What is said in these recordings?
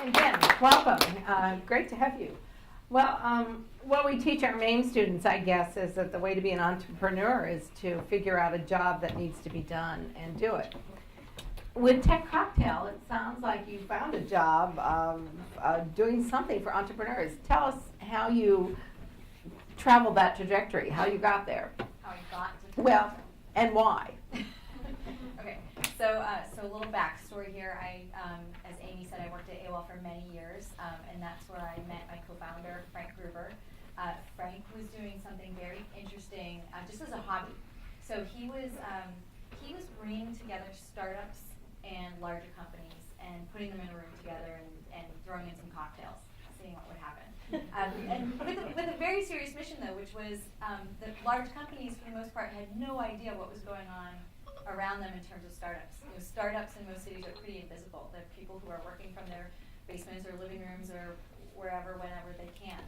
Again, welcome. Great to have you. Well, what we teach our main students, I guess, is that the way to be an entrepreneur is to figure out a job that needs to be done and do it. With Tech Cocktail, it sounds like you found a job doing something for entrepreneurs. Tell us how you traveled that trajectory, how you got there. How I got to Well, and why. Okay, so a little backstory here. As Amy said, I worked at AOL for many years, and that's where I met my co-founder, Frank Gruber. Frank was doing something very interesting, just as a hobby. So he was bringing together startups and larger companies and putting them in a room together and throwing in some cocktails, seeing what would happen. And with a very serious mission, though, which was that large companies, for the most part, had no idea what was going on around them in terms of startups. Startups in most cities are pretty invisible. They're people who are working from their basements or living rooms or wherever, whenever they can.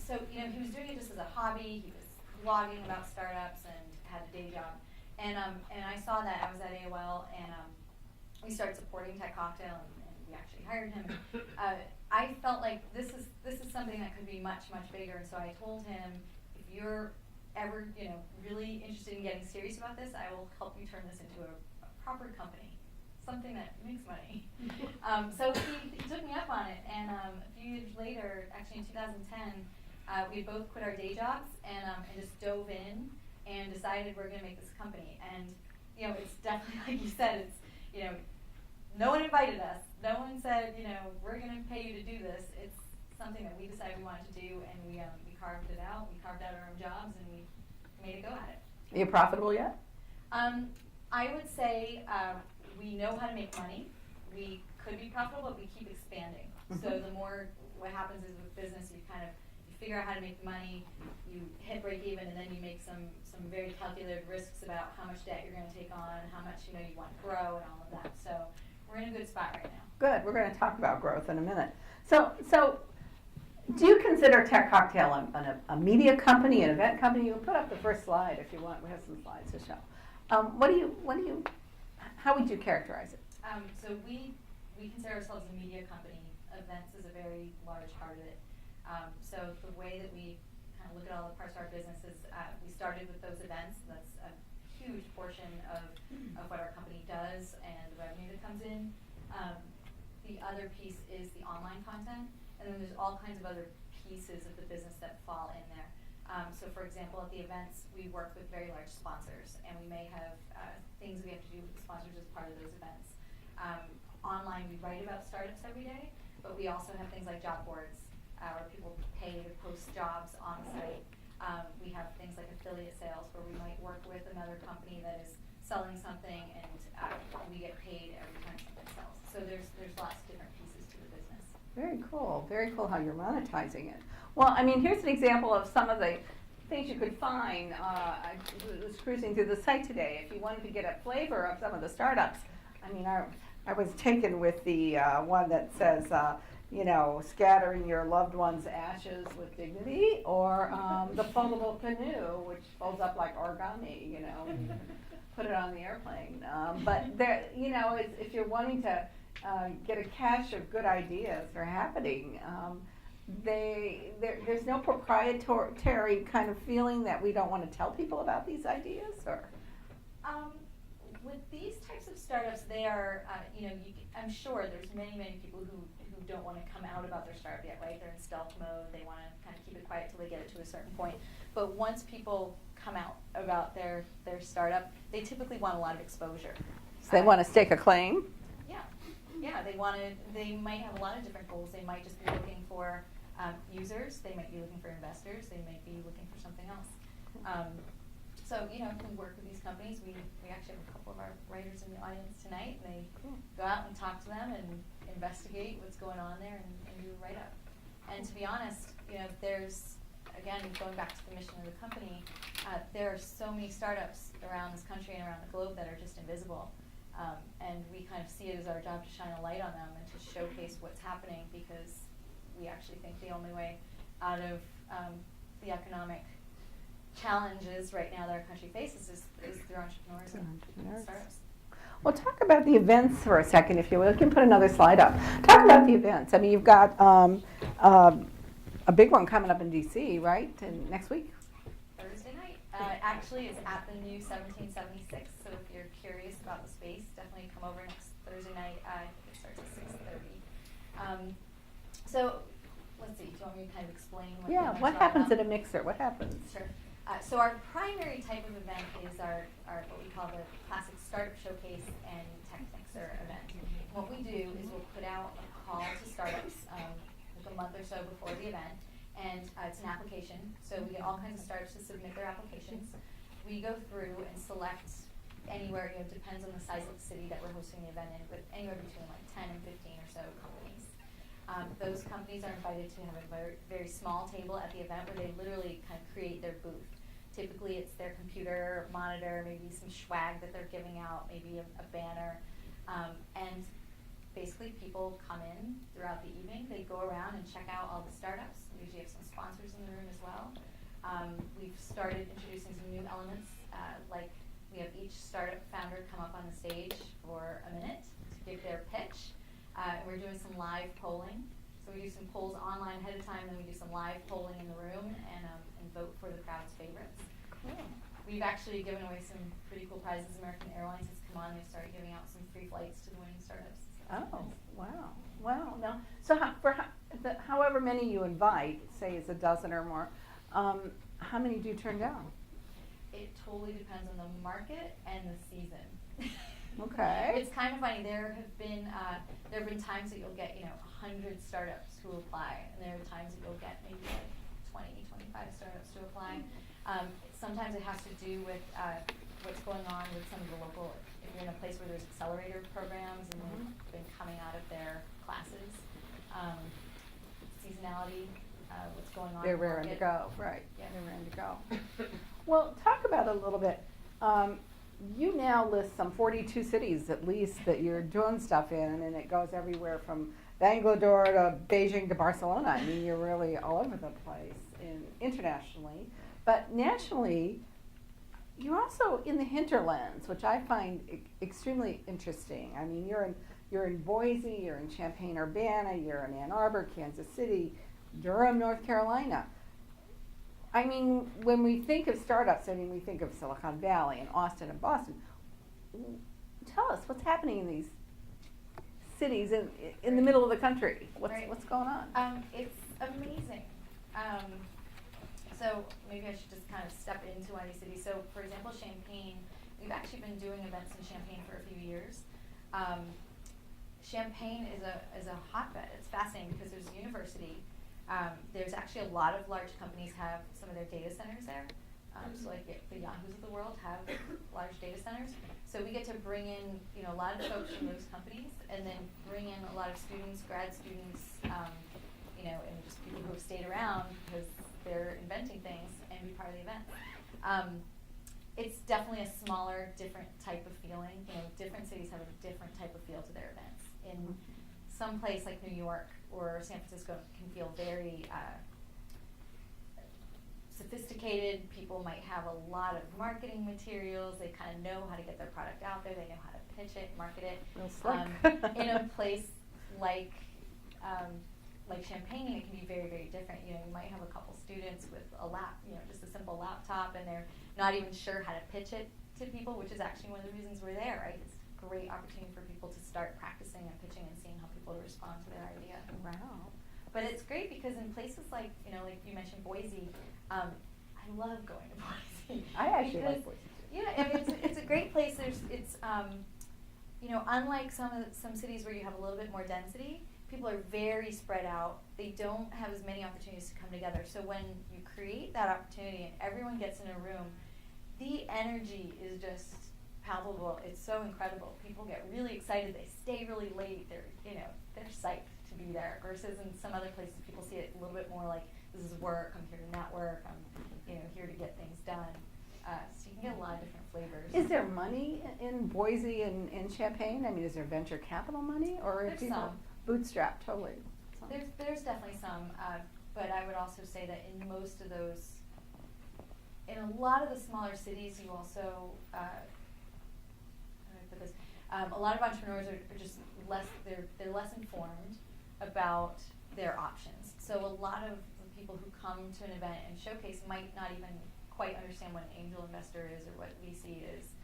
So he was doing it just as a hobby. He was blogging about startups and had a day job. And I saw that. I was at AOL, and we started supporting Tech Cocktail, and we actually hired him. I felt like this is something that could be much, much bigger. And so I told him, if you're ever really interested in getting serious about this, I will help you turn this into a proper company, something that makes money. So he took me up on it, and a few years later, actually in 2010, we both quit our day jobs and just dove in and decided we're going to make this company. And it's definitely, like you said, it's no one invited us. No one said, we're going to pay you to do this. It's something that we decided we wanted to do, and we carved it out. We carved out our own jobs, and we made a go at it. Are you profitable yet? I would say we know how to make money. We could be profitable, but we keep expanding. So the more, what happens is with business, you figure out how to make money, you hit break even, and then you make some very calculated risks about how much debt you're going to take on, how much you want to grow, and all of that. So we're in a good spot right now. Good. We're going to talk about growth in a minute. So do you consider Tech Cocktail a media company, an event company? You can put up the first slide if you want. We have some slides to show. How would you characterize it? So we consider ourselves a media company. Events is a very large part of it. So the way that we kind of look at all the parts of our business is we started with those events. That's a huge portion of what our company does and the revenue that comes in. The other piece is the online content, and then there's all kinds of other pieces of the business that fall in there. So for example, at the events, we work with very large sponsors, and we may have things we have to do with the sponsors as part of those events. Online, we write about startups every day, but we also have things like job boards, where people pay to post jobs on the site. We have things like affiliate sales, where we might work with another company that is selling something, and we get paid every time something sells. So there's lots of different pieces to the business. Very cool. Very cool how you're monetizing it. Well, I mean, here's an example of some of the things you could find. I was cruising through the site today. If you wanted to get a flavor of some of the startups, I mean, I was taken with the one that says, scattering your loved one's ashes with dignity, or the foldable canoe, which folds up like origami, put it on the airplane. But there, if you're wanting to get a cache of good ideas that are happening, there's no proprietary kind of feeling that we don't want to tell people about these ideas, or? With these types of startups, they are, I'm sure there's many people who don't want to come out about their startup yet, right? They're in stealth mode. They want to kind of keep it quiet till they get it to a certain point. But once people come out about their startup, they typically want a lot of exposure. So they want to stake a claim? Yeah, they might have a lot of different goals. They might just be looking for users. They might be looking for investors. They might be looking for something else. So, we work with these companies. We actually have a couple of our writers in the audience tonight. They go out and talk to them and investigate what's going on there and do a write-up. And to be honest, there's, again, going back to the mission of the company, there are so many startups around this country and around the globe that are just invisible. And we kind of see it as our job to shine a light on them and to showcase what's happening, because we actually think the only way out of the economic challenges right now that our country faces is through entrepreneurs and startups. Well, talk about the events for a second, if you will. You can put another slide up. Talk about the events. I mean, you've got a big one coming up in DC, right? And next week. Thursday night. Actually, it's at the new 1776. So if you're curious about the space, definitely come over next Thursday night. I think it starts at 6:30. So let's see. Do you want me to kind of explain what? Yeah. the What events are happens about? at a mixer? What happens? Sure. So our primary type of event is our what we call the Classic Startup Showcase and Tech Mixer event. What we do is we'll put out a call to startups like a month or so before the event, and it's an application. So we get all kinds of startups to submit their applications. We go through and select anywhere, depends on the size of the city that we're hosting the event in, but anywhere between like 10 and 15 or so companies. Those companies are invited to have a very, very small table at the event where they literally kind of create their booth. Typically, it's their computer, monitor, maybe some swag that they're giving out, maybe a banner. And basically, people come in throughout the evening. They go around and check out all the startups. We usually have some sponsors in the room as well. We've started introducing some new elements, like we have each startup founder come up on the stage for a minute to give their pitch. We're doing some live polling. So we do some polls online ahead of time, then we do some live polling in the room and vote for the crowd's favorites. Cool. We've actually given away some pretty cool prizes. American Airlines has come on. They've started giving out some free flights to the winning startups. Oh, wow. Wow. Now, so however many you invite, say it's a dozen or more, how many do you turn down? It totally depends on the market and the season. Okay. It's kind of funny. There have been times that you'll get 100 startups who apply, and there are times that you'll get maybe like 20, 25 startups to apply. Sometimes it has to do with what's going on with some of the local. If you're in a place where there's accelerator programs and they've been coming out of their classes, seasonality, what's going on. They're in the raring to market. go, right. Yeah. They're raring to go. Well, talk about a little bit. You now list some 42 cities at least that you're doing stuff in, and it goes everywhere from Bangalore to Beijing to Barcelona. I mean, you're really all over the place internationally. But nationally, you're also in the hinterlands, which I find extremely interesting. I mean, you're in Boise, you're in Champaign-Urbana, you're in Ann Arbor, Kansas City, Durham, North Carolina. I mean, when we think of startups, I mean, we think of Silicon Valley and Austin and Boston. Tell us what's happening in these cities in the middle of the country. What's going on? It's amazing. So maybe I should just kind of step into one of these cities. So, for example, Champaign, we've actually been doing events in Champaign for a few years. Champaign is a hotbed. It's fascinating because there's a university. There's actually a lot of large companies have some of their data centers there. So like the Yahoos of the world have large data centers. So we get to bring in a lot of folks from those companies, and then bring in a lot of students, grad students, and just people who have stayed around because they're inventing things and be part of the event. It's definitely a smaller, different type of feeling. Different cities have a different type of feel to their events. In some place like New York or San Francisco can feel very sophisticated. People might have a lot of marketing materials. They kind of know how to get their product out there. They know how to pitch it, market it. Real slick. In a place like Champaign, it can be very, very different. You might have a couple students with just a simple laptop, and they're not even sure how to pitch it to people, which is actually one of the reasons we're there, right? It's a great opportunity for people to start practicing and pitching and seeing how people respond to their idea. Wow. But it's great because in places like you mentioned Boise, I love going to Boise. I actually like Boise too. Yeah, and it's a great place. Unlike some cities where you have a little bit more density, people are very spread out. They don't have as many opportunities to come together. So when you create that opportunity and everyone gets in a room, the energy is just palpable. It's so incredible. People get really excited. They stay really late. They're psyched to be there. Versus in some other places, people see it a little bit more like, this is work. I'm here to network. I'm here to get things done. So you can get a lot of different flavors. Is there money in Boise and in Champaign? I mean, is there venture capital money, or There's people some. bootstrap totally? There's definitely some, but I would also say that in most of those, in a lot of the smaller cities, you also, how do I put this? A lot of entrepreneurs are just less, they're less informed about their options. So a lot of the people who come to an event and showcase might not even quite understand what an angel investor is or what VC is.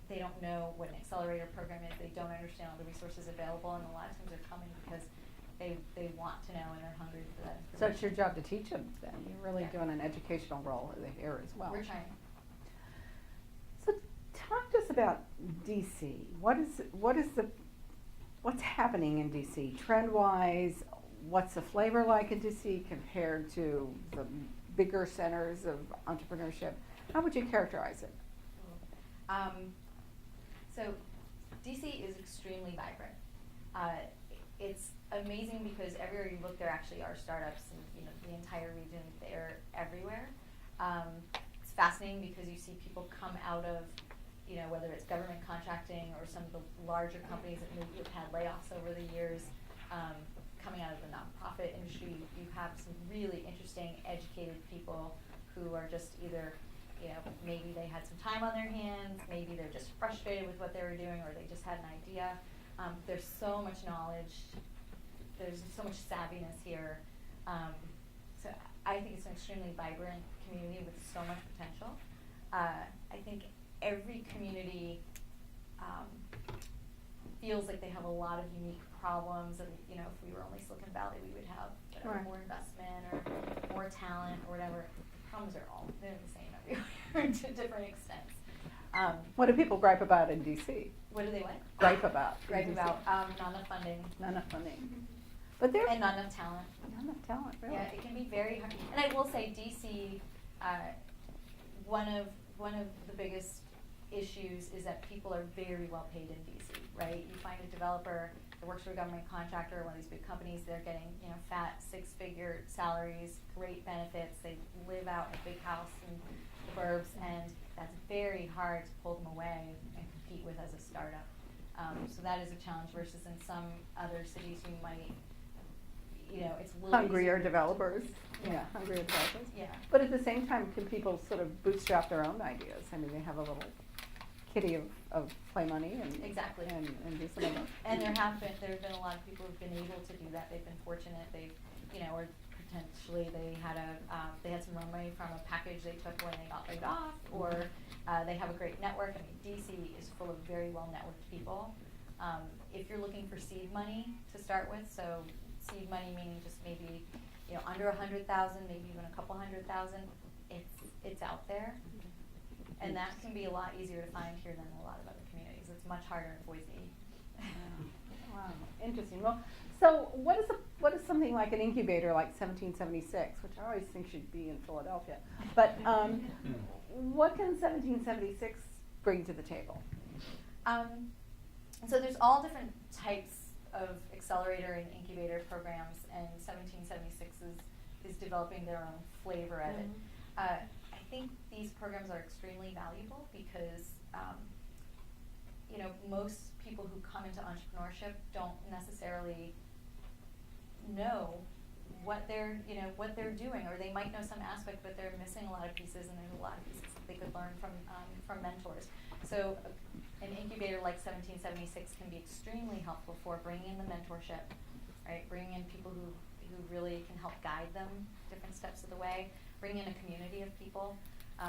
They don't know what an accelerator program is. They don't understand all the resources available, and a lot of times they're coming because they want to know and are hungry for that information. So it's your job to teach them then. You're really Yeah. doing an educational role here as well. We're trying. So talk to us about DC. What's happening in DC trend-wise? What's the flavor like in DC compared to the bigger centers of entrepreneurship? How would you characterize it? So DC is extremely vibrant. It's amazing because everywhere you look, there actually are startups, and the entire region, they're everywhere. It's fascinating because you see people come out of, whether it's government contracting or some of the larger companies that maybe have had layoffs over the years, coming out of the nonprofit industry. You have some really interesting, educated people who are just either, maybe they had some time on their hands, maybe they're just frustrated with what they were doing, or they just had an idea. There's so much knowledge. There's so much savviness here. So I think it's an extremely vibrant community with so much potential. I think every community feels like they have a lot of unique problems, and if we were only Silicon Valley, we would have Right. more investment or more talent or whatever. The problems are they're the same everywhere to different extents. What do people gripe about in DC? What do they want? Gripe about? in Gripe DC? about not enough funding Not enough funding. But there's and not enough talent. not enough talent, really. Yeah, it can be very hard. And I will say, DC, one of the biggest issues is that people are very well paid in DC, right? You find a developer that works for a government contractor, one of these big companies, they're getting, fat six-figure salaries, great benefits, they live out in a big house in the burbs, and that's very hard to pull them away and compete with as a startup. So that is a challenge versus in some other cities you might, it's a little Hungrier easier. developers. Yeah. Hungrier developers. Yeah. But at the same time, can people sort of bootstrap their own ideas? I mean, they have a little kitty of play money and Exactly. and do some of it. And there have been a lot of people who've been able to do that. They've been fortunate. They've, or potentially they had some runway from a package they took when they got laid off, or they have a great network. I mean, DC is full of very well networked people. If you're looking for seed money to start with, so seed money meaning just maybe, under 100,000, maybe even a couple 100,000, it's out there. And that can be a lot easier to find here than a lot of other communities. It's much harder in Boise. Wow, interesting. Well, so what is something like an incubator like 1776, which I always think should be in Philadelphia, but what can 1776 bring to the table? So there's all different types of accelerator and incubator programs, and 1776 is developing their own flavor of it. I think these programs are extremely valuable because most people who come into entrepreneurship don't necessarily know what they're doing, or they might know some aspect, but they're missing a lot of pieces, and there's a lot of pieces that they could learn from mentors. So an incubator like 1776 can be extremely helpful for bringing in the mentorship, right? Bringing in people who really can help guide them different steps of the way, bring in a community of people.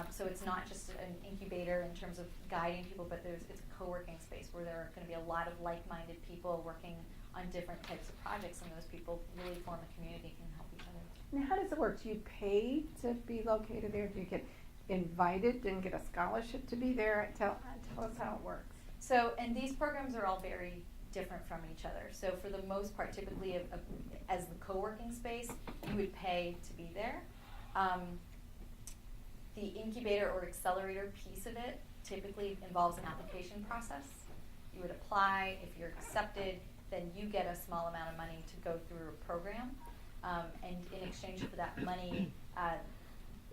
So it's not just an incubator in terms of guiding people, but it's a co-working space where there are going to be a lot of like-minded people working on different types of projects, and those people really form a community and can help each other. Now, how does it work? Do you pay to be located there? Do you get invited and get a scholarship to be there? Tell us how it works. So, and these programs are all very different from each other. So for the most part, typically as the co-working space, you would pay to be there. The incubator or accelerator piece of it typically involves an application process. You would apply. If you're accepted, then you get a small amount of money to go through a program. And in exchange for that money,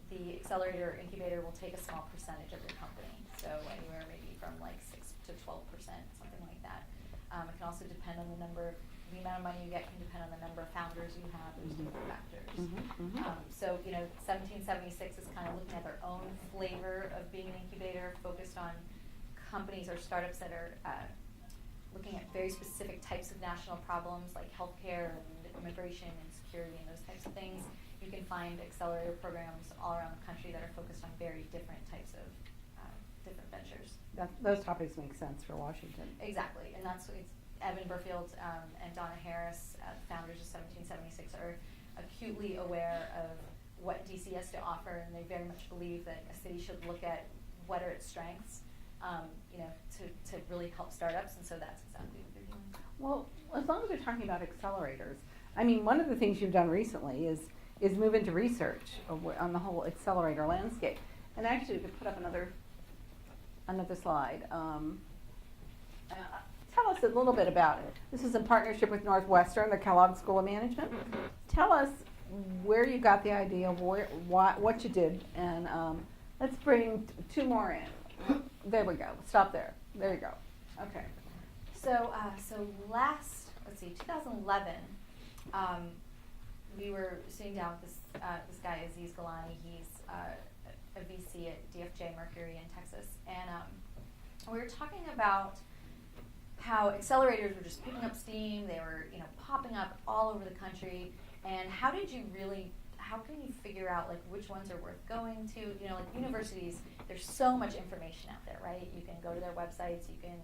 the accelerator or incubator will take a small percentage of your company. So anywhere maybe from like 6 to 12%, something like that. It can also depend on the amount of money you get can depend on the number of founders you have. There's different factors. So 1776 is kind of looking at their own flavor of being an incubator, focused on companies or startups that are looking at very specific types of national problems like healthcare and immigration and security and those types of things. You can find accelerator programs all around the country that are focused on very different types of different ventures. Those topics make sense for Washington. Exactly, and that's what Evan Burfield and Donna Harris, founders of 1776, are acutely aware of what DC has to offer, and they very much believe that a city should look at what are its strengths, to really help startups, and so that's exactly what they're doing. Well, as long as we're talking about accelerators, I mean, one of the things you've done recently is move into research on the whole accelerator landscape. And actually, we could put up another slide. Tell us a little bit about it. This is in partnership with Northwestern, the Kellogg School of Management. Tell us where you got the idea, what you did, and let's bring two more in. There we go. Stop there. There you go. Okay. So, let's see, 2011, we were sitting down with this guy, Aziz Galani. He's a VC at DFJ Mercury in Texas, and we were talking about how accelerators were just picking up steam. They were, popping up all over the country. And how can you figure out like which ones are worth going to? Like universities, there's so much information out there, right? You can go to their websites. Can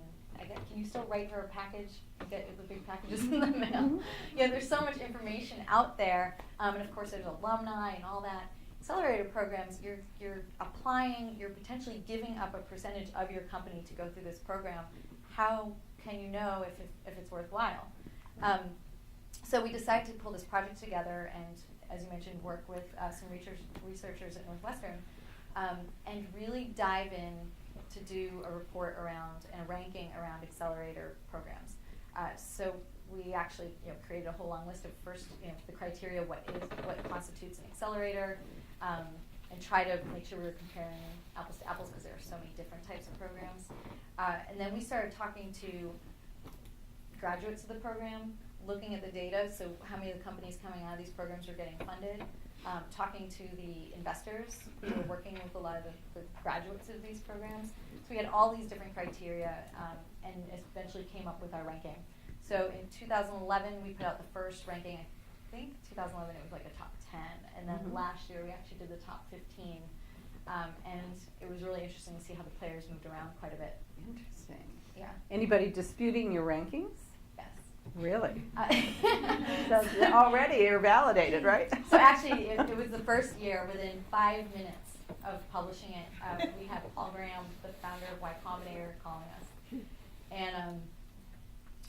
you still write her a package? Get the big packages in the mail. Mm-hmm. Yeah, there's so much information out there, and of course there's alumni and all that. Accelerator programs, you're applying, you're potentially giving up a percentage of your company to go through this program. How can you know if it's worthwhile? So we decided to pull this project together and, as you mentioned, work with some researchers at Northwestern and really dive in to do a report around and a ranking around accelerator programs. So we actually created a whole long list of first, the criteria, what constitutes an accelerator, and try to make sure we were comparing apples to apples because there are so many different types of programs. And then we started talking to graduates of the program, looking at the data, so how many of the companies coming out of these programs are getting funded, talking to the investors who were working with a lot of the graduates of these programs. So we had all these different criteria and eventually came up with our ranking. So in 2011, we put out the first ranking. I think 2011 it was like a top 10, and then last year we actually did the top 15. And it was really interesting to see how the players moved around quite a bit. Interesting. Yeah. Anybody disputing your rankings? Yes. Really? So already you're validated, right? So actually, it was the first year within 5 minutes of publishing it. We had Paul Graham, the founder of Y Combinator, calling us. And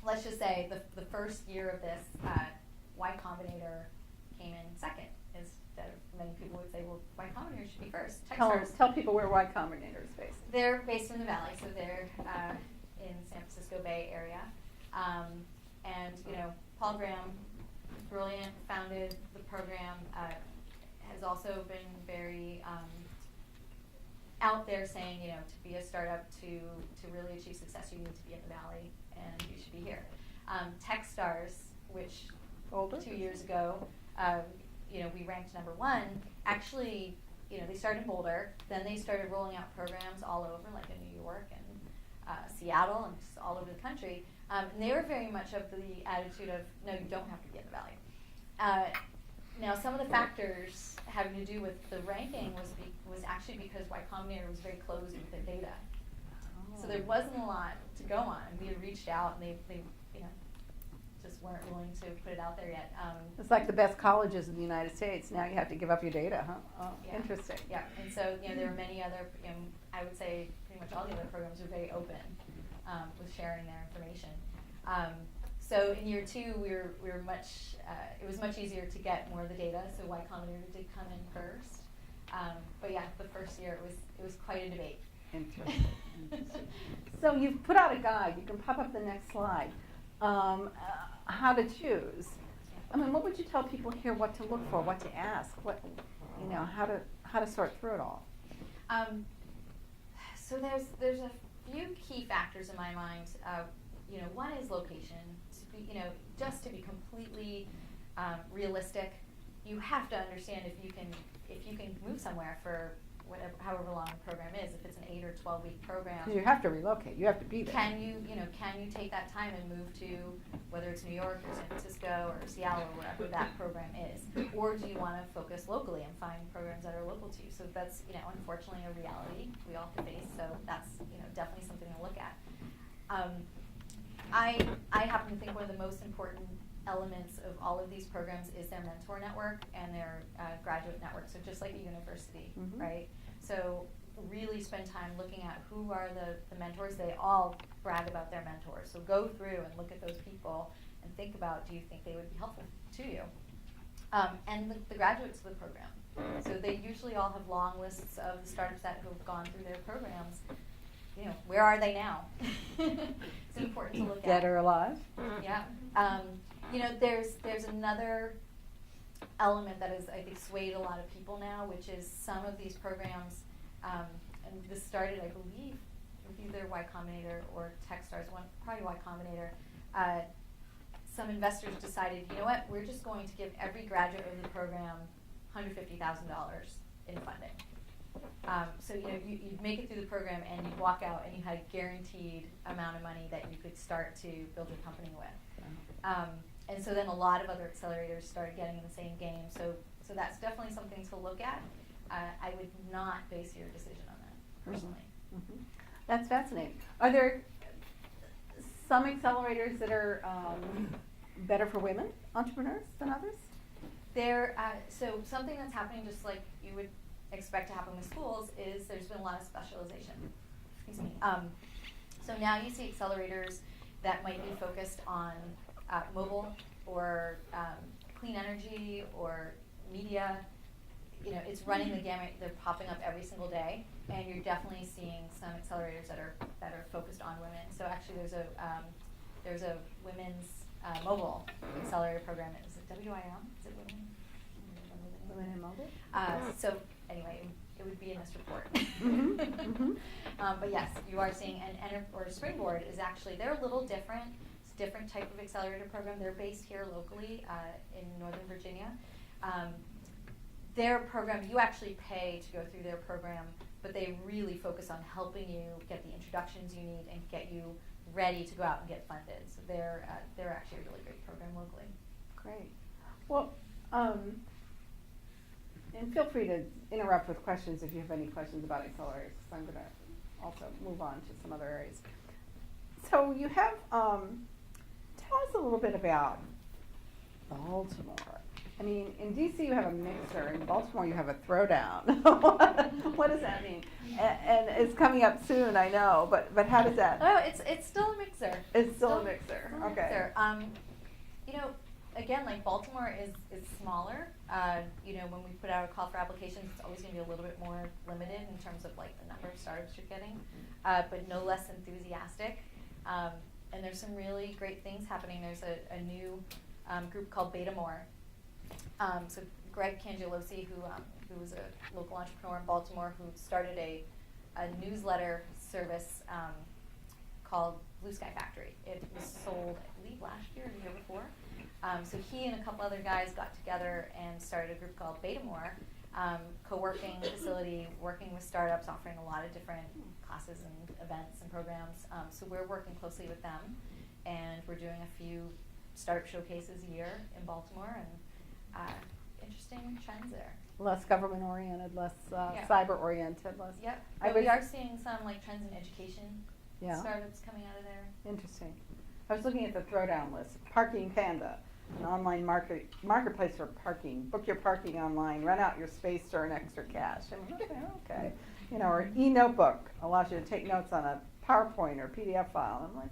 let's just say the first year of this, Y Combinator came in second. Instead of many people would say, well, Y Combinator should be first. Tell people where Y Combinator is based. They're based in the Valley, so they're in San Francisco Bay Area. And Paul Graham, brilliant, founded the program, has also been very out there saying, to be a startup, to really achieve success, you need to be in the Valley, and you should be here. Techstars, which Boulder? 2 years ago, we ranked number 1. Actually, they started in Boulder, then they started rolling out programs all over, like in New York and Seattle and just all over the country. And they were very much of the attitude of, no, you don't have to be in the Valley. Now, some of the factors having to do with the ranking was actually because Y Combinator was very closed with their data. So there wasn't a lot to go on. We had reached out, and they just weren't willing to put it out there yet. It's like the best colleges in the United States. Now you have to give up your data, huh? Oh, Yeah. Interesting. Yeah, and so there were many other. I would say pretty much all the other programs are very open with sharing their information. So in year 2, we were much. It was much easier to get more of the data. So Y Combinator did come in first. But yeah, the first year it was quite a debate. Interesting. So you've put out a guide. You can pop up the next slide. How to choose. I mean, what would you tell people here? What to look for? What to ask? How to sort through it all. So there's a few key factors in my mind. One is location. To be, just to be completely realistic, you have to understand if you can move somewhere for whatever, however long the program is, if it's an 8 or 12-week program. 'Cause you have to relocate, you have to be there. Can you take that time and move to, whether it's New York or San Francisco or Seattle or wherever that program is? Or do you want to focus locally and find programs that are local to you? So that's, unfortunately a reality we all have to face, so that's, definitely something to look at. I happen to think one of the most important elements of all of these programs is their mentor network and their graduate network, so just like a university, Mhm. right? So really spend time looking at who are the mentors. They all brag about their mentors, so go through and look at those people and think about, do you think they would be helpful to you? And the graduates of the program. So they usually all have long lists of the startups that have gone through their programs. Where are they now? It's important to look at. Dead or alive? Yeah. There's another element that is, I think, swayed a lot of people now, which is some of these programs, and this started, I believe, with either Y Combinator or Techstars, probably Y Combinator. Some investors decided, you know what, we're just going to give every graduate of the program $150,000 in funding. So you'd make it through the program and you'd walk out and you had a guaranteed amount of money that you could start to build your company with. And so then a lot of other accelerators started getting in the same game. So that's definitely something to look at. I would not base your decision on that, personally. Mm-hmm. That's fascinating. Are there some accelerators that are better for women entrepreneurs than others? So something that's happening, just like you would expect to happen with schools, is there's been a lot of specialization. Excuse me. So now you see accelerators that might be focused on mobile or clean energy or media. It's running the gamut. They're popping up every single day, and you're definitely seeing some accelerators that are focused on women. So actually, there's a women's mobile accelerator program. Is it WIM? Is it women? Women in mobile? So anyway, it would be in this report. Mm-hmm. Mm-hmm. But yes, you are seeing, or Springboard is actually, they're a little different. It's a different type of accelerator program. They're based here locally in Northern Virginia. Their program, you actually pay to go through their program, but they really focus on helping you get the introductions you need and get you ready to go out and get funded. So they're actually a really great program locally. Great. Well, and feel free to interrupt with questions if you have any questions about accelerators, because I'm going to also move on to some other areas. So you have, tell us a little bit about Baltimore. I mean, in DC you have a mixer, in Baltimore you have a throwdown. What does that mean? And it's coming up soon, I know, but how does that? Oh, it's still a mixer. It's still a mixer. Still a Okay. mixer. Again, like Baltimore is smaller. When we put out a call for applications, it's always going to be a little bit more limited in terms of like the number of startups you're getting, but no less enthusiastic. And there's some really great things happening. There's a new group called Betamore. So Greg Cangelosi, who was a local entrepreneur in Baltimore, who started a newsletter service called Blue Sky Factory. It was sold, I believe, last year or the year before. So he and a couple other guys got together and started a group called Betamore, co-working facility, working with startups, offering a lot of different classes and events and programs. So we're working closely with them, and we're doing a few startup showcases a year in Baltimore, and interesting trends there. Less government oriented, less Yeah. cyber oriented, less. Yep. I But we was- are seeing some like trends in education. Yeah. Startups coming out of there. Interesting. I was looking at the throwdown list. Parking Panda, an online marketplace for parking. Book your parking online. Rent out your space to earn extra cash. I mean, okay. Or e-notebook allows you to take notes on a PowerPoint or PDF file. I'm like,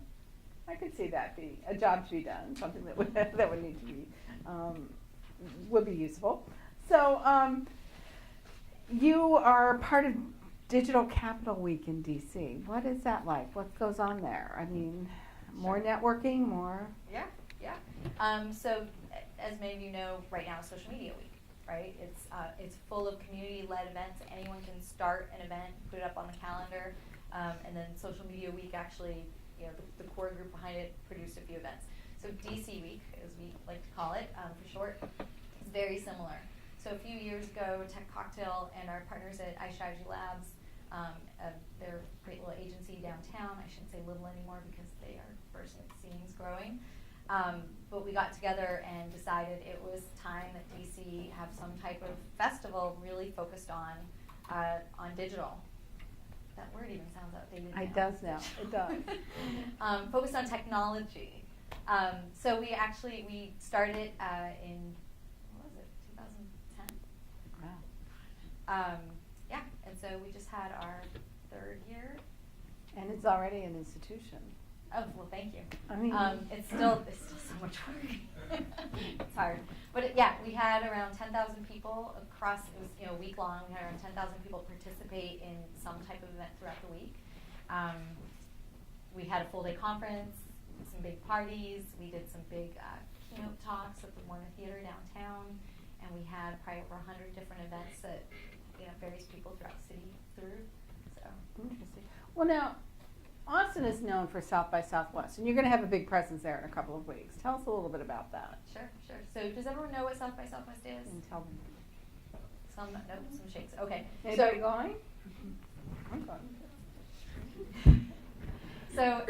I could see that be a job to be done, something that would that would need to be would be useful. So you are part of Digital Capital Week in DC. What is that like? What goes on there? I mean, more networking, more. Yeah. So as many of you know, right now is Social Media Week, right? It's full of community-led events. Anyone can start an event, put it up on the calendar, and then Social Media Week actually, the core group behind it produced a few events. So DC Week, as we like to call it for short, is very similar. So a few years ago, Tech Cocktail and our partners at iStrategy Labs, they're a great little agency downtown. I shouldn't say little anymore because they are bursting at the seams, growing. But we got together and decided it was time that DC have some type of festival really focused on digital. That word even sounds outdated now. It does now. It does. Focused on technology. So we started it in, what was it, 2010? Wow. Yeah, and so we just had our 3rd year. And it's already an institution. Oh, well, thank you. I mean, it's still so much work. It's hard. But yeah, we had around 10,000 people across, it was a week long, we had around 10,000 people participate in some type of event throughout the week. We had a full day conference, some big parties, we did some big keynote talks at the Warner Theater downtown, and we had probably over 100 different events that various people throughout the city threw. So interesting. Well, now, Austin is known for South by Southwest, and you're going to have a big presence there in a couple of weeks. Tell us a little bit about that. Sure. So does everyone know what South by Southwest is? And tell them. Some shakes. Okay. Anybody going? I'm going. So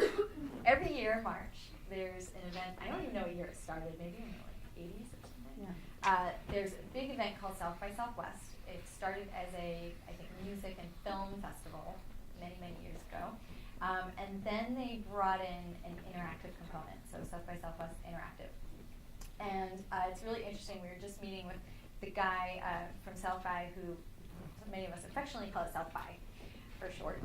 every year in March, there's an event. I don't even know what year it started. Maybe in the 80s or something. Yeah. There's a big event called South by Southwest. It started as I think, music and film festival many, many years ago. And then they brought in an interactive component, so South by Southwest Interactive. And it's really interesting. We were just meeting with the guy from South by, who many of us affectionately call it South by for short.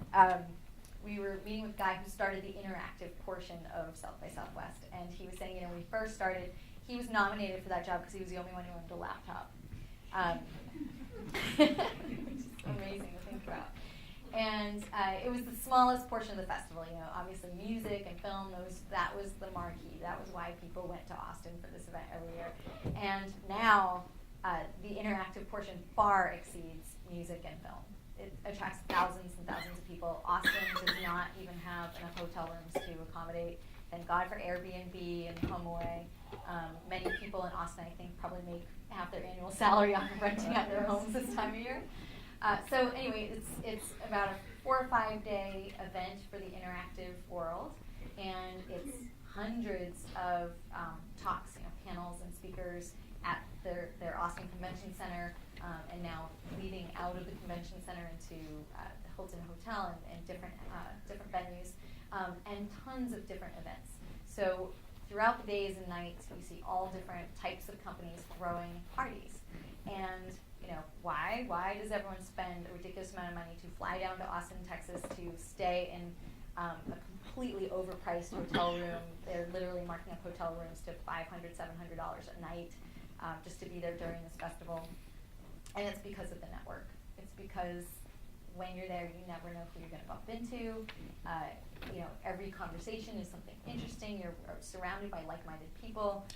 We were meeting with the guy who started the interactive portion of South by Southwest, and he was saying, when we first started, he was nominated for that job because he was the only one who owned a laptop. Which is amazing to think about. And it was the smallest portion of the festival. Obviously music and film, that was the marquee. That was why people went to Austin for this event every year. And now the interactive portion far exceeds music and film. It attracts thousands and thousands of people. Austin does not even have enough hotel rooms to accommodate. Thank God for Airbnb and HomeAway. Many people in Austin, I think, probably make half their annual salary on renting out their homes this time of year. So anyway, it's about a 4 or 5 day event for the interactive world, and it's hundreds of talks, panels and speakers at their Austin Convention Center, and now leading out of the convention center into the Hilton Hotel and different venues, and tons of different events. So throughout the days and nights, we see all different types of companies throwing parties. And why? Why does everyone spend a ridiculous amount of money to fly down to Austin, Texas, to stay in a completely overpriced hotel room? They're literally marking up hotel rooms to $500, $700 a night just to be there during this festival. And it's because of the network. It's because when you're there, you never know who you're going to bump into. Every conversation is something interesting. You're surrounded by like-minded people.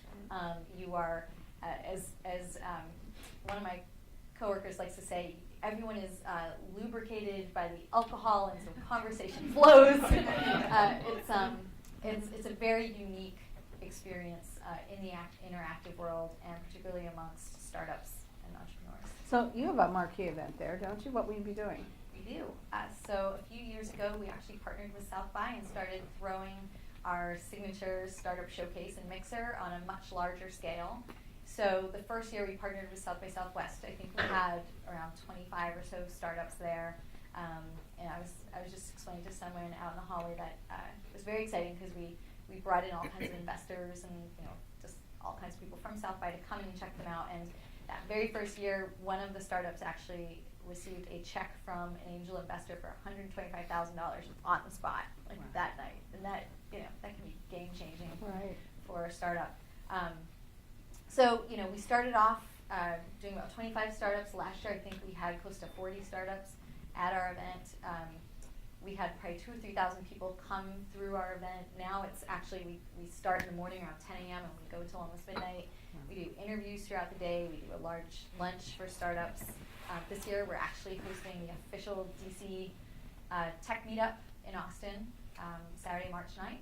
You are, as one of my coworkers likes to say, everyone is lubricated by the alcohol, and so conversation flows. It's a very unique experience in the interactive world, and particularly amongst startups and entrepreneurs. So you have a marquee event there, don't you? What will you be doing? We do. So a few years ago, we actually partnered with South by and started throwing our signature startup showcase and mixer on a much larger scale. So the first year we partnered with South by Southwest, I think we had around 25 or so startups there. And I was just explaining to someone out in the hallway that it was very exciting because we brought in all kinds of investors and just all kinds of people from South by to come in and check them out. And that very first year, one of the startups actually received a check from an angel investor for $125,000 on the spot, that night. And that that can be game changing for a startup. So we started off doing about 25 startups. Last year, I think we had close to 40 startups at our event. We had probably 2,000 or 3,000 people come through our event. Now it's actually, we start in the morning around 10 a.m. and we go till almost midnight. We do interviews throughout the day. We do a large lunch for startups. This year, we're actually hosting the official DC Tech Meetup in Austin, Saturday, March 9th.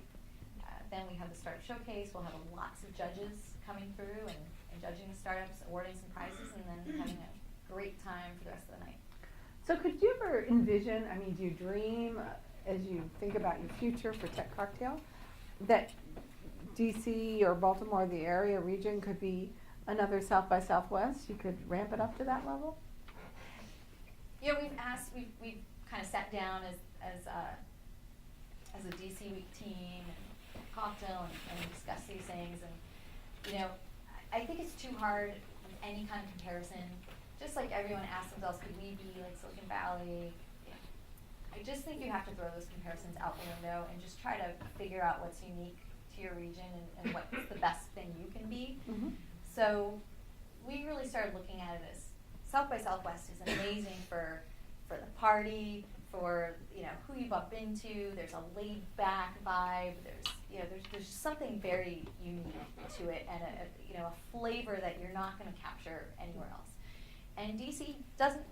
then we have the startup showcase. We'll have lots of judges coming through and judging the startups, awarding some prizes, and then having a great time for the rest of the night. So could you ever envision, I mean, do you dream, as you think about your future for Tech Cocktail, that DC or Baltimore, the area region, could be another South by Southwest? You could ramp it up to that level? Yeah, we've kind of sat down as a DC Week team and cocktail and discussed these things, and you know, I think it's too hard with any kind of comparison. Just like everyone asks themselves, could we be like Silicon Valley? Yeah. I just think you have to throw those comparisons out the window and just try to figure out what's unique to your region and what's the best thing you can be. Mm-hmm. So we really started looking at it as South by Southwest is amazing for the party, for who you bump into. There's a laid back vibe. There's just something very unique to it, and a flavor that you're not going to capture anywhere else. And DC doesn't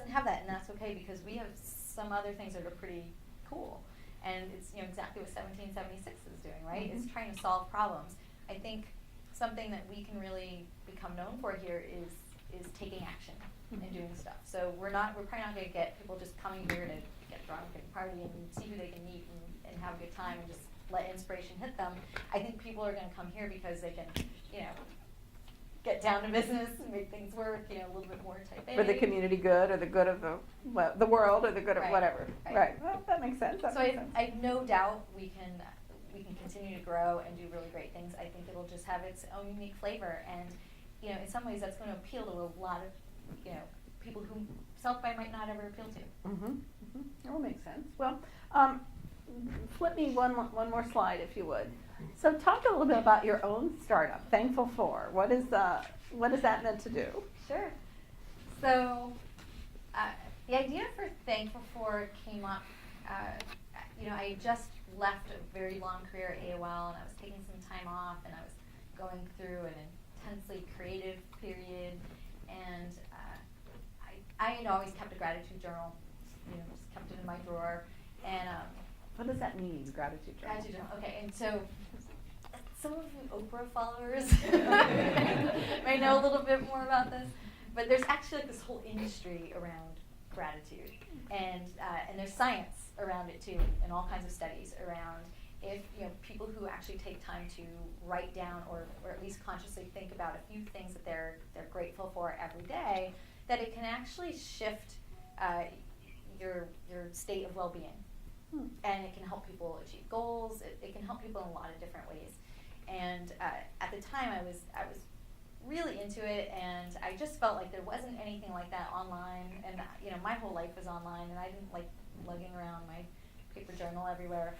have that, and that's okay because we have some other things that are pretty cool. And it's exactly what 1776 is doing, right? Mm-hmm. It's trying to solve problems. I think something that we can really become known for here is taking action and doing stuff. So we're probably not going to get people just coming here to get drunk and party and see who they can meet and have a good time and just let inspiration hit them. I think people are going to come here because they can, get down to business and make things work, a little bit more type A. For the community good, or the good of the world, or the good of Right, whatever. right. Well, that makes sense. So I have no doubt we can continue to grow and do really great things. I think it'll just have its own unique flavor, and in some ways that's going to appeal to a lot of people who South by might not ever appeal to. Mm-hmm. Mm-hmm. That will make sense. Well, flip me one more slide, if you would. So talk a little bit about your own startup, Thankful For. What is that meant to do? Sure. So the idea for Thankful For came up. I just left a very long career at AOL, and I was taking some time off, and I was going through an intensely creative period, and I had always kept a gratitude journal, just kept it in my drawer, and What does that mean, gratitude journal? gratitude journal. Okay, and so some of you Oprah followers may know a little bit more about this, but there's actually like this whole industry around gratitude, and there's science around it too, and all kinds of studies around if people who actually take time to write down or at least consciously think about a few things that they're grateful for every day, that it can actually shift your state of well-being. And it can help people achieve goals. It can help people in a lot of different ways. And at the time, I was really into it, and I just felt like there wasn't anything like that online. And my whole life was online, and I didn't like lugging around my paper journal everywhere.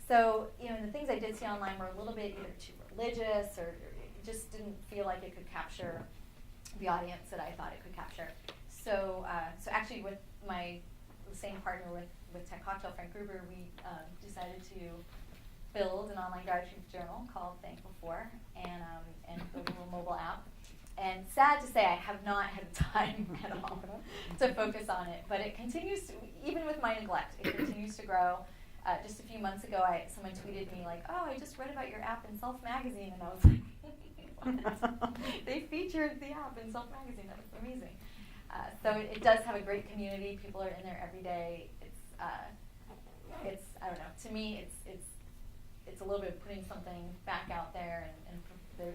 So the things I did see online were a little bit either too religious, or it just didn't feel like it could capture the audience that I thought it could capture. So actually, with the same partner with Tech Cocktail, Frank Gruber, we decided to build an online gratitude journal called Thankful For, and build a little mobile app. And sad to say, I have not had time at all to focus on it, but it continues to, even with my neglect, it continues to grow. Just a few months ago, someone tweeted me like, "Oh, I just read about your app in Self Magazine," and I was like, "What?" They featured the app in Self Magazine. That was amazing. So it does have a great community. People are in there every day. It's I don't know. To me, it's a little bit of putting something back out there, and there,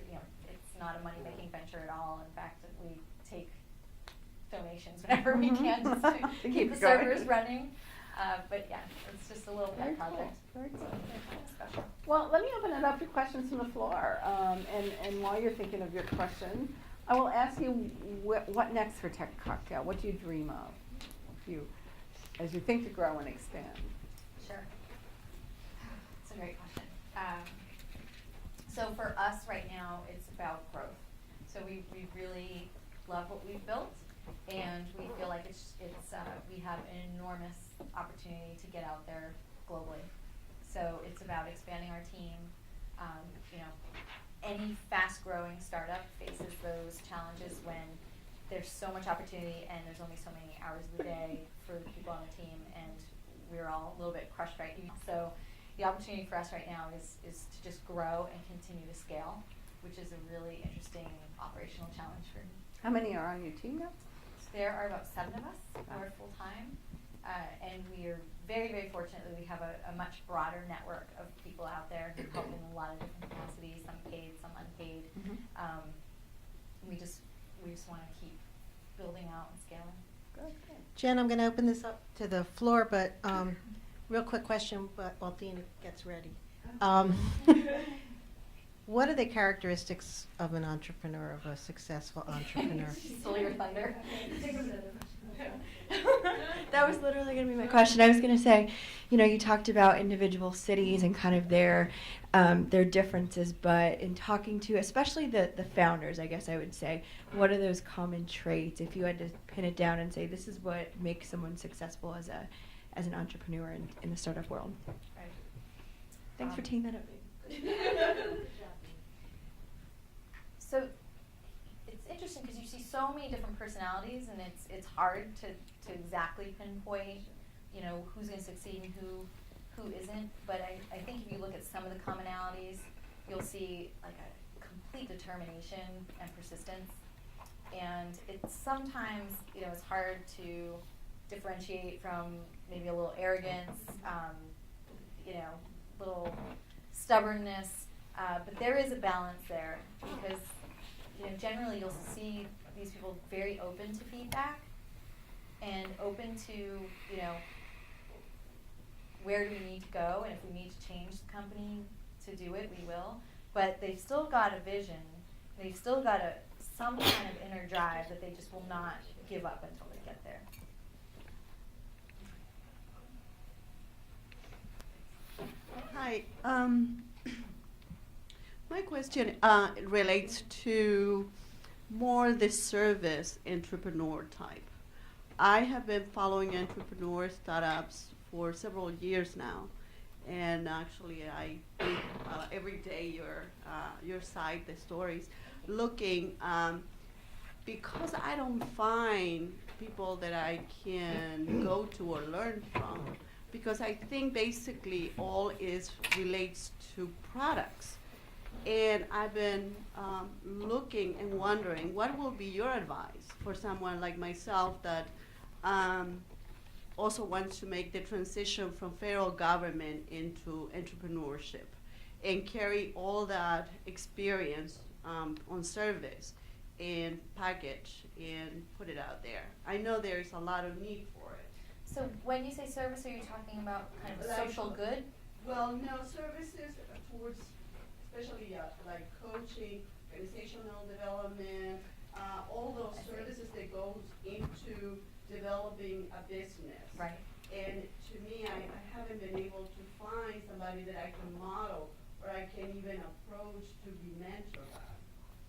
it's not a money making venture at all. In fact, we take donations whenever we can just to keep the servers running. But yeah, it's just a little pet project. Very cool. Special. Well, let me open it up to questions from the floor. And while you're thinking of your question, I will ask you what next for Tech Cocktail? What do you dream of as you think to grow and expand? Sure. It's a great question. So for us right now, it's about growth. So we really love what we've built, and we feel like we have an enormous opportunity to get out there globally. So it's about expanding our team. Any fast-growing startup faces those challenges when there's so much opportunity and there's only so many hours of the day for the people on the team, and we're all a little bit crushed right now. So the opportunity for us right now is to just grow and continue to scale, which is a really interesting operational challenge for me. How many are on your team now? So there are about 7 of us who are full-time, and we are very, very fortunate that we have a much broader network of people out there who help in a lot of different capacities, some paid, some unpaid. We just want to keep building out and scaling. Good. Jen, I'm going to open this up to the floor, but real quick question, but while Thena gets ready. What are the characteristics of an entrepreneur, of a successful entrepreneur? Stole your thunder. That was literally going to be my question. I was going to say, you talked about individual cities and kind of their differences, but in talking to especially the founders, I guess I would say, what are those common traits if you had to pin it down and say this is what makes someone successful as an entrepreneur in the startup world? Right. Thanks for teeing that up. So it's interesting because you see so many different personalities, and it's hard to exactly pinpoint, who's going to succeed and who isn't. But I think if you look at some of the commonalities, you'll see like a complete determination and persistence. And it's sometimes, it's hard to differentiate from maybe a little arrogance, little stubbornness. But there is a balance there because, generally you'll see these people very open to feedback and open to, where do we need to go, and if we need to change the company to do it, we will. But they've still got a vision. They've still got some kind of inner drive that they just will not give up until they get there. Hi. My question relates to more the service entrepreneur type. I have been following entrepreneur startups for several years now, and actually I read every day your site, the stories, looking because I don't find people that I can go to or learn from, because I think basically all relates to products. And I've been looking and wondering, what will be your advice for someone like myself that also wants to make the transition from federal government into entrepreneurship and carry all that experience on service and package and put it out there? I know there is a lot of need for it. So when you say service, are you talking about kind of social good? Well, no, services towards especially like coaching, organizational development, all those services that goes into developing a business. Right. And to me, I haven't been able to find somebody that I can model or I can even approach to be mentored by.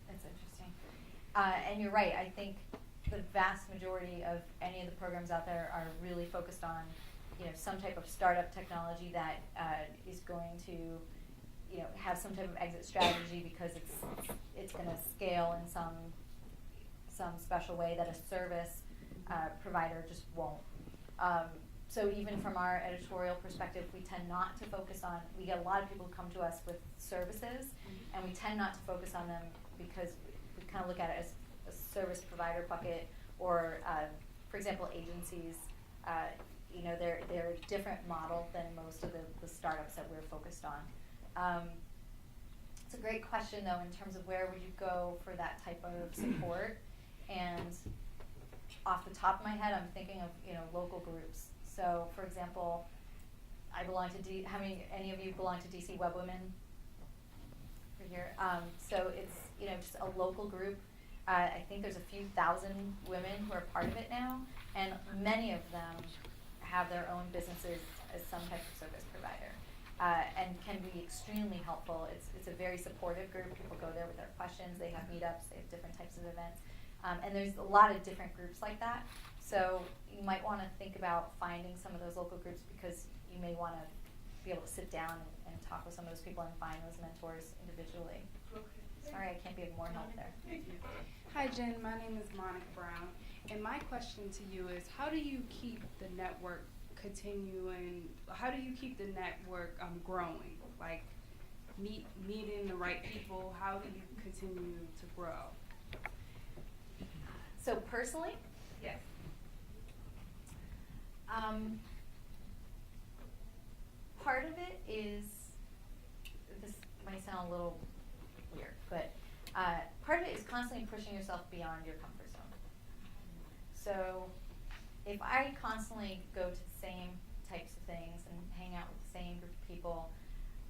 That's interesting. And you're right. I think the vast majority of any of the programs out there are really focused on, some type of startup technology that is going to, have some type of exit strategy because it's going to scale in some special way that a service provider just won't. So even from our editorial perspective, we tend not to focus on. We get a lot of people who come to us with services, and we tend not to focus on them because we kind of look at it as a service provider bucket, or, for example, agencies. They're a different model than most of the startups that we're focused on. It's a great question, though, in terms of where would you go for that type of support. And off the top of my head, I'm thinking of local groups. So, for example, I belong to any of you belong to DC Web Women? Right here. So it's just a local group. I think there's a few thousand women who are part of it now, and many of them have their own businesses as some type of service provider, and can be extremely helpful. It's a very supportive group. People go there with their questions. They have meetups. They have different types of events, and there's a lot of different groups like that. So you might want to think about finding some of those local groups, because you may want to be able to sit down and talk with some of those people and find those mentors individually. Okay. Sorry, I can't be of more help there. Thank you. Hi, Jen. My name is Monica Brown, and my question to you is, how do you keep the network continuing? How do you keep the network growing? Like meeting the right people. How do you continue to grow? So personally, Yes. Part of it is, this might sound a little weird, but part of it is constantly pushing yourself beyond your comfort zone. So if I constantly go to the same types of things and hang out with the same group of people,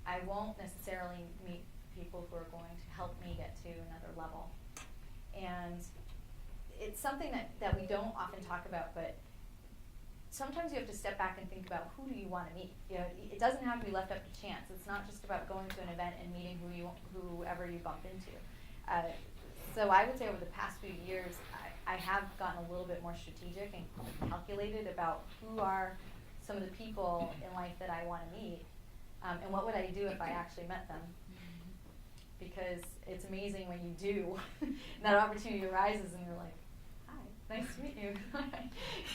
I won't necessarily meet people who are going to help me get to another level. And it's something that we don't often talk about, but sometimes you have to step back and think about who do you want to meet. You know, it doesn't have to be left up to chance. It's not just about going to an event and meeting whoever you bump into. So I would say over the past few years, I have gotten a little bit more strategic and calculated about who are some of the people in life that I want to meet, and what would I do if I actually met them. Because it's amazing when you do, and that opportunity arises and you're like, nice to meet you.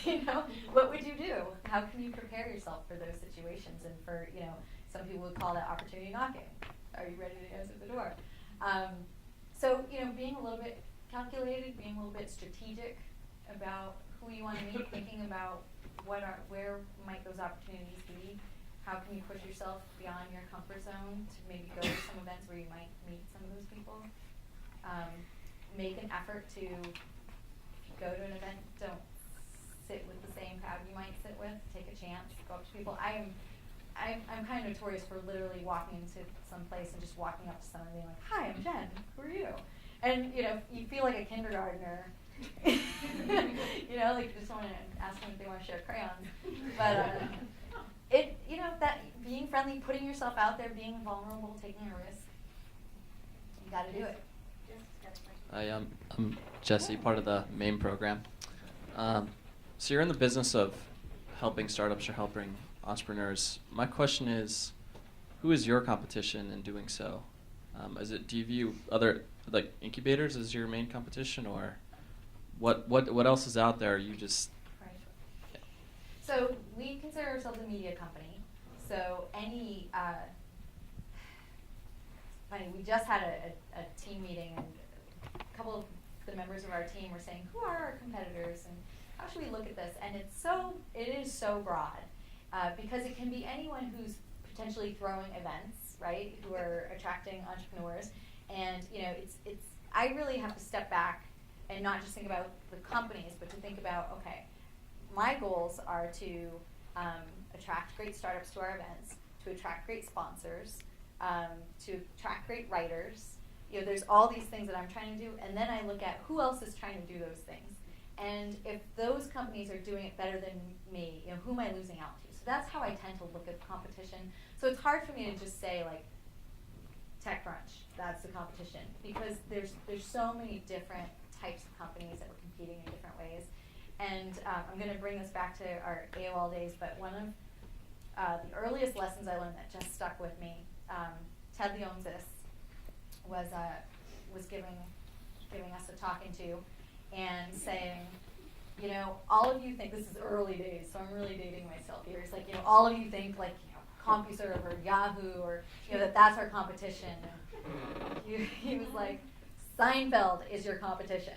You know, what would you do? How can you prepare yourself for those situations? And for, you know, some people would call that opportunity knocking. Are you ready to answer the door? So, you know, being a little bit calculated, being a little bit strategic about who you want to meet, thinking about where might those opportunities be. How can you push yourself beyond your comfort zone to maybe go to some events where you might meet some of those people? Make an effort to go to an event, don't sit with the same crowd you might sit with. Take a chance, go up to people. I'm kind of notorious for literally walking into some place and just walking up to someone and being like, "Hi, I'm Jen. Who are you?" And you know, you feel like a kindergartner. You know, like you just want to ask them if they want to share crayons. But you know, that being friendly, putting yourself out there, being vulnerable, taking a risk. You got to do it. I'm Jesse, part of the MAME program. So you're in the business of helping startups or helping entrepreneurs. My question is, who is your competition in doing so? Do you view other like incubators as your main competition, or what else is out there? You just Right. Yeah. So we consider ourselves a media company. So any funny, we just had a team meeting, and a couple of the members of our team were saying, who are our competitors and how should we look at this? And it is so broad, because it can be anyone who's potentially throwing events, right, who are attracting entrepreneurs. And you know, I really have to step back and not just think about the companies, but to think about, okay, my goals are to attract great startups to our events, to attract great sponsors, to attract great writers. You know, there's all these things that I'm trying to do, and then I look at who else is trying to do those things. And if those companies are doing it better than me, you know, who am I losing out to? So that's how I tend to look at competition. So it's hard for me to just say, like, TechCrunch, that's the competition, because there's so many different types of companies that we're competing in different ways. And I'm going to bring this back to our AOL days, but one of the earliest lessons I learned that just stuck with me, Ted Leonsis was giving us a talking to and saying, you know, all of you think, this is early days, so I'm really dating myself here. It's like, you know, all of you think like, you know, CompuServe or Yahoo or, you know, that's our competition. And he was like, Seinfeld is your competition.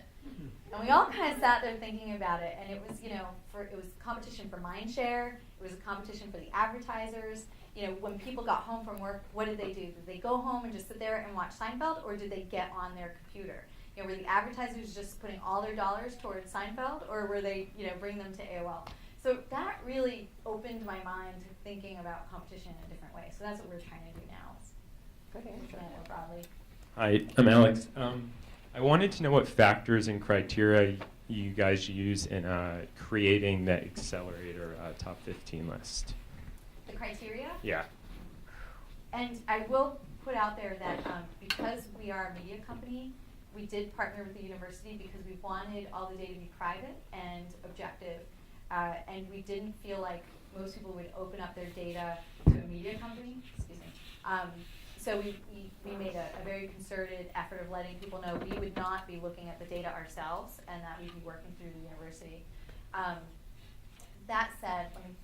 And we all kind of sat there thinking about it, and it was, you know, it was competition for mindshare, it was a competition for the advertisers. You know, when people got home from work, what did they do? Did they go home and just sit there and watch Seinfeld, or did they get on their computer? You know, were the advertisers just putting all their dollars towards Seinfeld, or were they, you know, bring them to AOL? So that really opened my mind to thinking about competition in a different way. So that's what we're trying to do now. Good answer. More broadly. Hi, I'm Alex. I wanted to know what factors and criteria you guys use in creating the accelerator top 15 list. The criteria? Yeah. And I will put out there that because we are a media company, we did partner with the university because we wanted all the data to be private and objective, and we didn't feel like most people would open up their data to a media company. Excuse me. So we made a very concerted effort of letting people know we would not be looking at the data ourselves, and that we'd be working through the university. That said, let me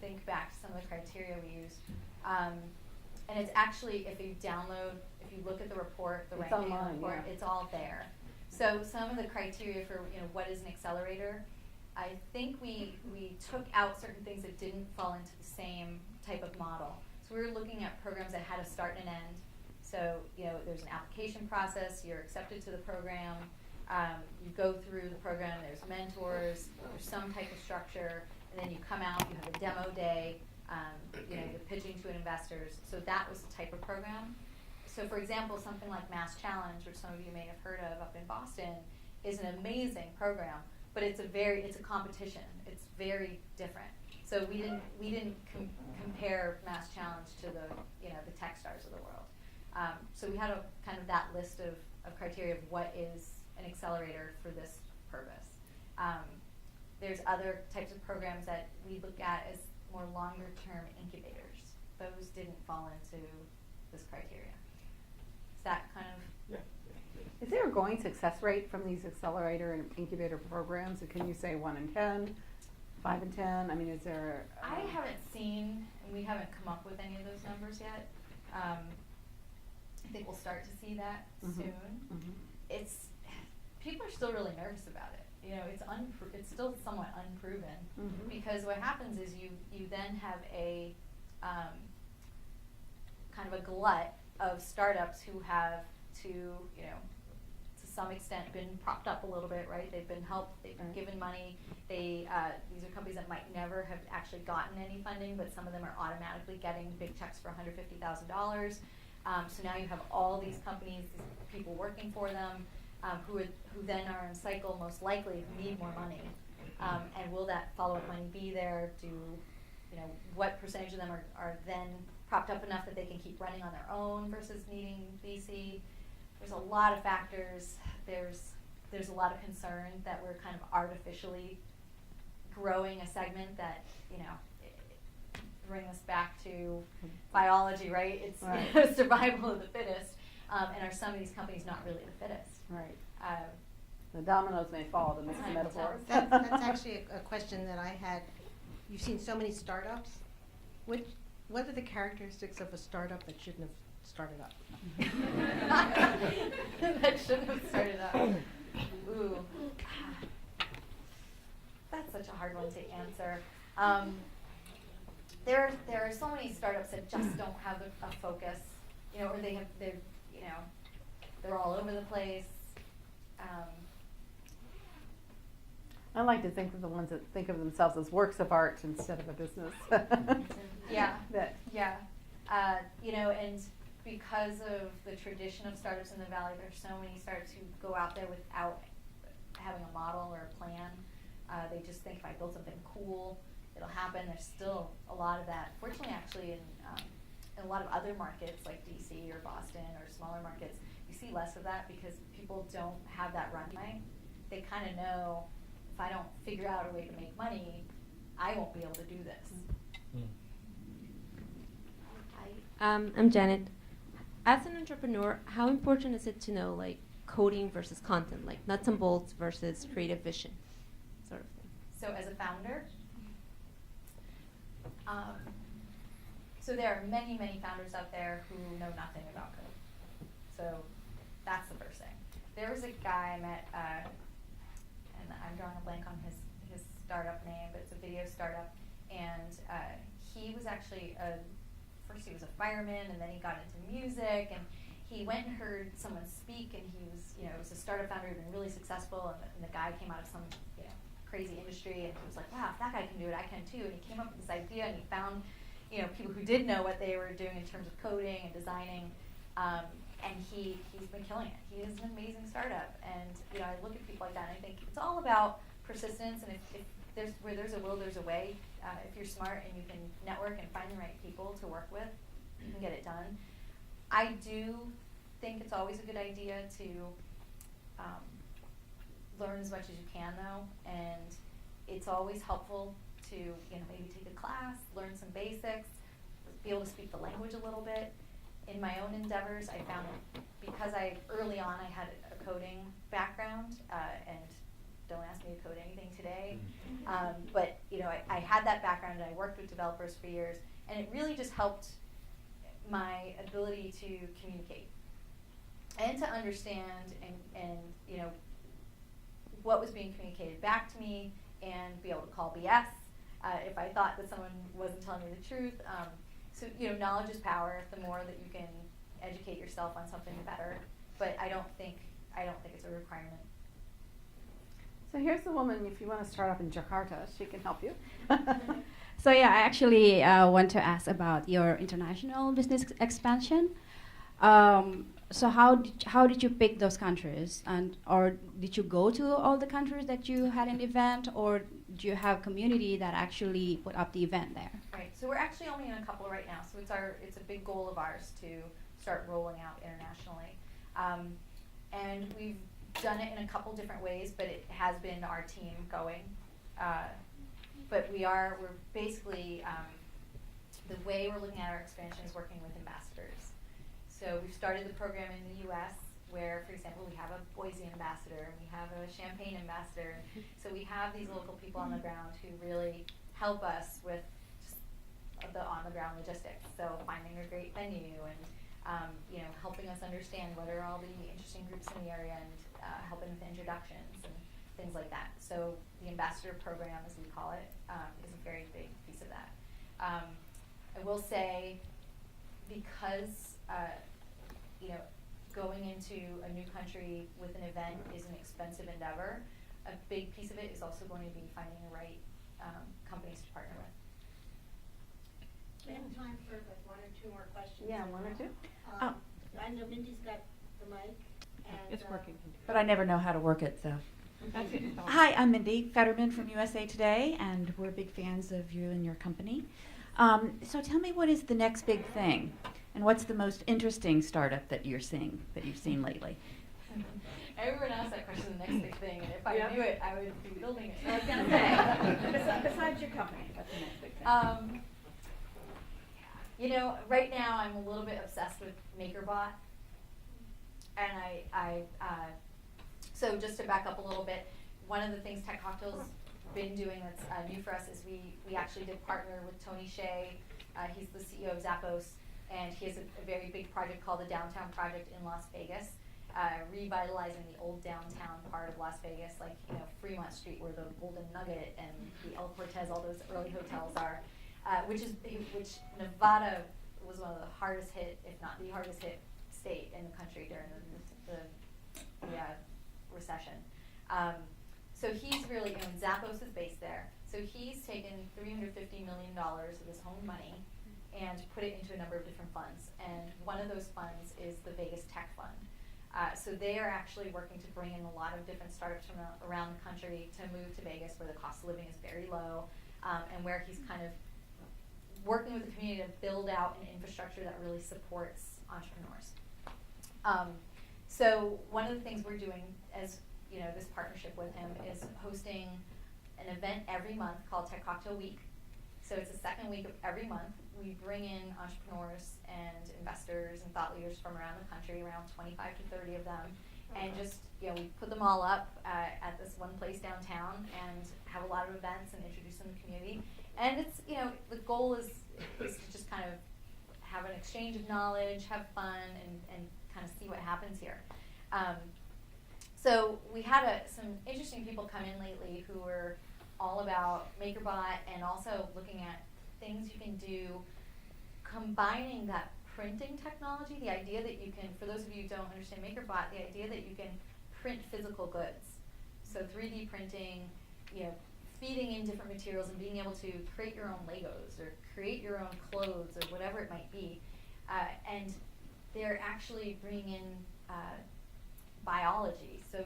think back to some of the criteria we used. And it's actually, if you look at the report, the It's ranking online, report, yeah. it's all there. So some of the criteria for, what is an accelerator, I think we took out certain things that didn't fall into the same type of model. So we were looking at programs that had a start and an end. So, there's an application process, you're accepted to the program, you go through the program, there's mentors, there's some type of structure, and then you come out, you have a demo day, you're pitching to investors. So that was the type of program. So for example, something like Mass Challenge, which some of you may have heard of up in Boston, is an amazing program, but it's a competition. It's very different. So we didn't compare Mass Challenge to the Techstars of the world. So we had a kind of that list of criteria of what is an accelerator for this purpose. There's other types of programs that we look at as more longer term incubators. Those didn't fall into this criteria. Is that kind of? Is there a going success rate from these accelerator and incubator programs? Can you say 1 in 10, 5 in 10? I mean, is there? I haven't seen, and we haven't come up with any of those numbers yet. I think we'll start to see that soon. Mhm. People are still really nervous about it. It's still somewhat unproven because what happens is you then have a kind of a glut of startups who have to some extent been propped up a little bit, right? They've been helped, they've been given money. These are companies that might never have actually gotten any funding, but some of them are automatically getting big checks for $150,000. So now you have all these companies, these people working for them, who then are in cycle most likely who need more money. And will that follow-up money be there? What percentage of them are then propped up enough that they can keep running on their own versus needing VC? There's a lot of factors. There's a lot of concern that we're kind of artificially growing a segment that, bring us back to biology, right? It's Right. survival of the fittest. And are some of these companies not really the fittest? Right. Uh, The dominoes may fall, to mix the Time will metaphors. tell. That's actually a question that I had. You've seen so many startups. What are the characteristics of a startup that shouldn't have started up? that shouldn't have started up. Ooh. That's such a hard one to answer. There are so many startups that just don't have a focus, or they're all over the place. I like to think of the ones that think of themselves as works of art instead of a business. Yeah. That And because of the tradition of startups in the Valley, there's so many startups who go out there without having a model or a plan. They just think if I build something cool, it'll happen. There's still a lot of that. Fortunately, actually, in a lot of other markets like DC or Boston or smaller markets, you see less of that because people don't have that runway. They kind of know if I don't figure out a way to make money, I won't be able to do this. I'm Janet. As an entrepreneur, how important is it to know like coding versus content, like nuts and bolts versus creative vision, sort of thing? So as a founder, so there are many, many founders out there who know nothing about code. So that's the first thing. There was a guy I met, and I'm drawing a blank on his startup name, but it's a video startup, and he was actually first he was a fireman, and then he got into music, and he went and heard someone speak, and he was, it was a startup founder who'd been really successful, and the guy came out of some, crazy industry, and he was like, wow, if that guy can do it, I can too, and he came up with this idea, and he found, people who did know what they were doing in terms of coding and designing, and he's been killing it. He is an amazing startup, and, I look at people like that, and I think it's all about persistence, and if where there's a will, there's a way. If you're smart and you can network and find the right people to work with, you can get it done. I do think it's always a good idea to learn as much as you can, though, and it's always helpful to maybe take a class, learn some basics, be able to speak the language a little bit. In my own endeavors, I found that because early on I had a coding background and don't ask me to code anything today. But I had that background and I worked with developers for years, and it really just helped my ability to communicate and to understand and what was being communicated back to me, and be able to call BS if I thought that someone wasn't telling me the truth. So knowledge is power. The more that you can educate yourself on something, the better. But I don't think it's a requirement. So here's the woman, if you want to start up in Jakarta, she can help you. So yeah, I actually want to ask about your international business expansion. So how did you pick those countries, or did you go to all the countries that you had an event, or do you have community that actually put up the event there? Right. So we're actually only in a couple right now. So it's a big goal of ours to start rolling out internationally, and we've done it in a couple different ways, but it has been our team going. But we're basically the way we're looking at our expansion is working with ambassadors. So we've started the program in the U.S. where, for example, we have a Boise ambassador and we have a Champaign ambassador. So we have these local people on the ground who really help us with just the on-the-ground logistics. So finding a great venue and helping us understand what are all the interesting groups in the area, and helping with introductions and things like that. So the ambassador program, as we call it, is a very big piece of that. I will say, because going into a new country with an event is an expensive endeavor, a big piece of it is also going to be finding the right companies to partner with. We have time for like one or two more questions. Yeah, one or two. I know Mindy's got the mic. And, It's working. But I never know how to work it, so. That's it. Hi, I'm Mindy Fetterman from USA Today, and we're big fans of you and your company. So tell me, what is the next big thing? And what's the most interesting startup that you've seen lately? Everyone asks that question, the next big thing, and if I Yeah. knew it, I would be building it. I was gonna say, besides your company, what's the next big thing? Right now I'm a little bit obsessed with MakerBot, and so just to back up a little bit, one of the things Tech Cocktail's been doing that's new for us is we actually did partner with Tony Hsieh. He's the CEO of Zappos, and he has a very big project called the Downtown Project in Las Vegas, revitalizing the old downtown part of Las Vegas, like Fremont Street, where the Golden Nugget and the El Cortez, all those early hotels are, which Nevada was one of the hardest hit, if not the hardest hit state in the country during the recession. So he's really, Zappos is based there. So he's taken $350 million of his own money and put it into a number of different funds. And one of those funds is the Vegas Tech Fund. So they are actually working to bring in a lot of different startups from around the country to move to Vegas, where the cost of living is very low, and where he's kind of working with the community to build out an infrastructure that really supports entrepreneurs. So one of the things we're doing as this partnership with him is hosting an event every month called Tech Cocktail Week. So it's the second week of every month. We bring in entrepreneurs and investors and thought leaders from around the country, around 25 to 30 of them, and just we put them all up at this one place downtown and have a lot of events and introduce them to the community. And it's the goal is to just kind of have an exchange of knowledge, have fun, and kind of see what happens here. So we had some interesting people come in lately who were all about MakerBot and also looking at things you can do, combining that printing technology, the idea that you can, for those of you who don't understand MakerBot, the idea that you can print physical goods. So 3D printing, feeding in different materials and being able to create your own Legos or create your own clothes or whatever it might be. And they're actually bringing in biology. So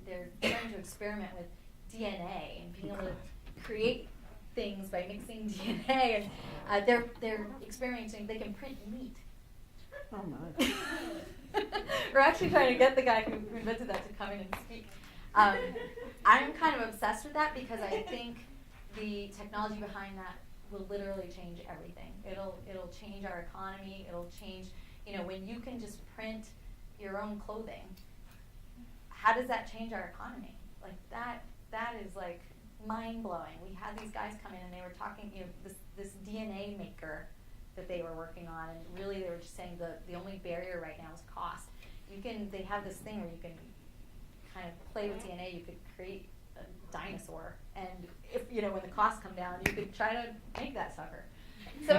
they're trying to experiment with DNA and being able to create things by mixing DNA, and they're experimenting. They can print meat. Oh my. We're actually trying to get the guy who invented that to come in and speak. I'm kind of obsessed with that because I think the technology behind that will literally change everything. It'll change our economy. It'll change, when you can just print your own clothing. How does that change our economy? like that is like mind blowing. We had these guys come in and they were talking, you know, this DNA maker that they were working on, and really they were just saying the only barrier right now is cost. They have this thing where you can kind of play with DNA. You could create a dinosaur, and if you know when the costs come down, you could try to make that sucker. So,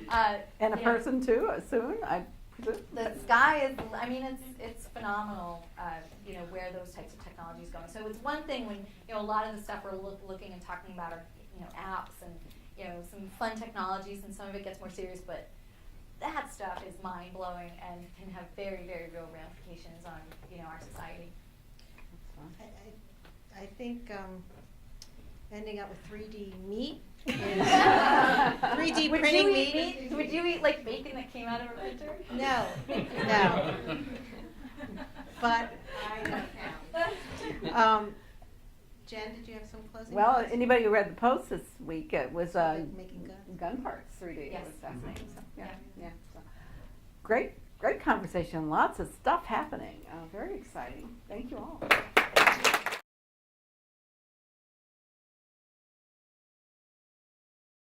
And a you know, person too, soon, I presume? the sky is, I mean, it's phenomenal, you know, where those types of technologies going. So it's one thing when, you know, a lot of the stuff we're looking and talking about are, you know, apps and, you know, some fun technologies, and some of it gets more serious, but that stuff is mind-blowing and can have very, very real ramifications on, you know, our society. I think ending up with 3D meat is 3D Would printing you eat meat. Would you eat like bacon that came out of a printer? No, no. But I don't know. Jen, did you have some closing? Well, thoughts? anybody who read the post this week, it was Making guns. gun parts 3D. Yes. It was fascinating. So, yeah, Yeah. yeah. So. Great conversation. Lots of stuff happening. Very exciting. Thank you all.